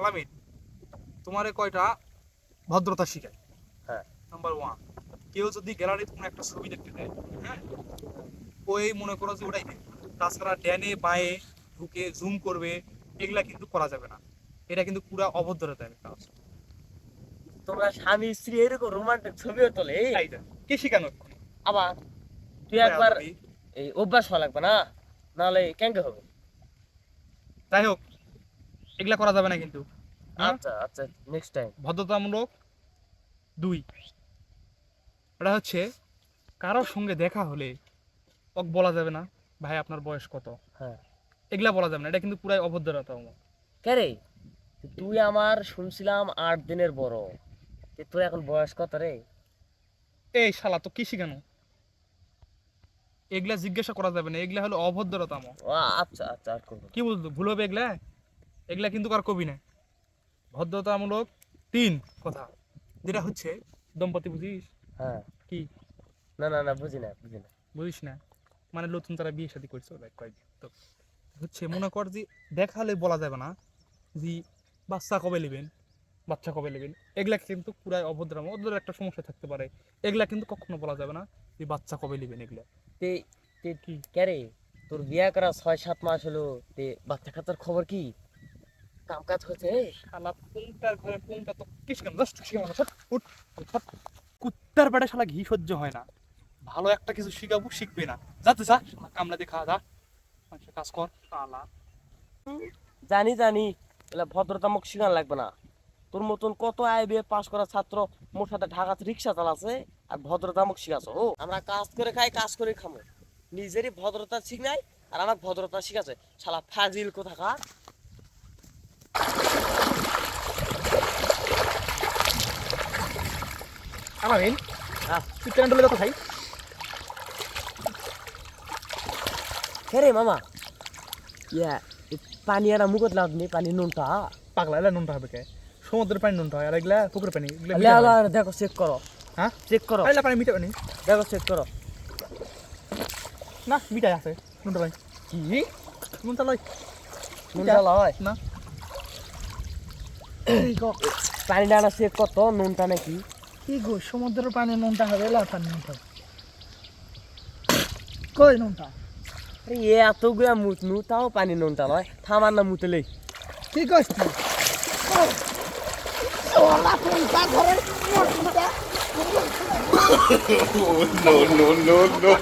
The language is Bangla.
আলামিন তোমারে কয়টা ভদ্রতা শিখায়। হ্যাঁ। নাম্বার 1, কেউ যদি গ্যালারিতে কোনো একটা ছবি দেখতে দেয়, হ্যাঁ, ওই মনে করো যে ওটাই দেখবে। তাছাড়া ডানে বাঁয়ে ঢুকে জুম করবে, এগুলা কিন্তু করা যাবে না। এটা কিন্তু পুরা অভদ্রতা একটা কাজ। তোমরা স্বামী স্ত্রী এরকম রোমান্টিক ছবিও তোলে এই দেখ, কে শিখানো এক্ষুনি? আবার তুই একবার এই অভ্যাস হওয়া লাগবে না, নাহলে কেঙ্গে হবে। যাই হোক, এগুলা করা যাবে না কিন্তু। হ্যাঁ? আচ্ছা আচ্ছা, নেক্সট টাইম। ভদ্রতামূলক 2, এটা হচ্ছে কারোর সঙ্গে দেখা হলে ওকে বলা যাবে না ভাই আপনার বয়স কত, হ্যাঁ। এগুলা বলা যাবে না। এটা কিন্তু পুরাই অভদ্রতা। কে রে, তুই আমার শুনছিলাম 8 দিনের বড়, তোর এখন বয়স কত রে? এই শালা তো কি শিখানো? এগুলা জিজ্ঞাসা করা যাবে না, এগুলা হলো অভদ্রতাম। ও আচ্ছা আচ্ছা, আর করবো না। কি বুঝলো, ভুল হবে এগুলা? এগুলা কিন্তু কার কবি না। ভদ্রতামূলক 3 কথা, যেটা হচ্ছে দম্পতি, বুঝিস হ্যাঁ। কি? না না না, বুঝি না বুঝি না। বুঝিস না মানে নতুন তারা বিয়ে শাদী করছে ওরা কয়েকদিন তো হচ্ছে, মনে কর যে দেখালে বলা যাবে না যে বাচ্চা কবে নেবেন, বাচ্চা কবে নেবেন। এগুলা কিন্তু পুরাই অভদ্রাম। ওদের একটা সমস্যা থাকতে পারে, এগুলা কিন্তু কখনো বলা যাবে না যে বাচ্চা কবে নেবেন। এগুলা তে তে কি? কে রে, তোর বিয়া করা 6-7 মাস হলো, তে বাচ্চা কাচ্চার খবর কি? কাম কাজ হচ্ছে? শালা কোনটার ঘরে কোনটা তো কিস কেন জাস্ট শিখাবো। ছট উঠ ছট। কুত্তার পেটে শালা ঘি সহ্য হয় না। ভালো একটা কিছু শিখাবো, শিখবে না। যাতে যা শালা কামলা দিয়ে খাওয়া যা, মানুষের কাজ কর শালা। জানি জানি, এলা ভদ্রতামুখ শিখান লাগবে না। তোর মতন কত আইবিএ পাস করা ছাত্র মোর সাথে ঢাকাতে রিক্সা চালাচ্ছে, আর ভদ্রতামুখ শিখাছো? ও আমরা কাজ করে খাই, কাজ করে খামো। নিজেরই ভদ্রতা শিখ নাই, আর আমার ভদ্রতা শিখাছে শালা ফাজিল কোথাকার। আলামিন, হ্যাঁ। তুই কেন ডলে কোথায়? রে মামা, ইয়া এ পানি আর মুখত লাগনি, পানি নুনটা। পাগলা, এলা নুনটা হবে কে? সমুদ্রের পানি নুনটা হয়, আর এগুলা পুকুরের পানি। এগুলা আলে মিঠা আলে হয়। আলে, দেখো চেক করো। হ্যাঁ, চেক করো, এলা পানি মিঠা পানি দেখো চেক করো। না, মিঠাই আছে নুনটা পানি। কি নুনটা লয় নুনটা লয়? না। পানিটা না চেক করতো, নুনটা নাকি? কি গো, সমুদ্রের পানি নুনটা হবে? লাফার নুনটা কই নুনটা? আরে এ এতগুলা মুতনু, তাও পানি নুনটা লয়? থামার না মুতলেই। কি করছি? No, no, no, no.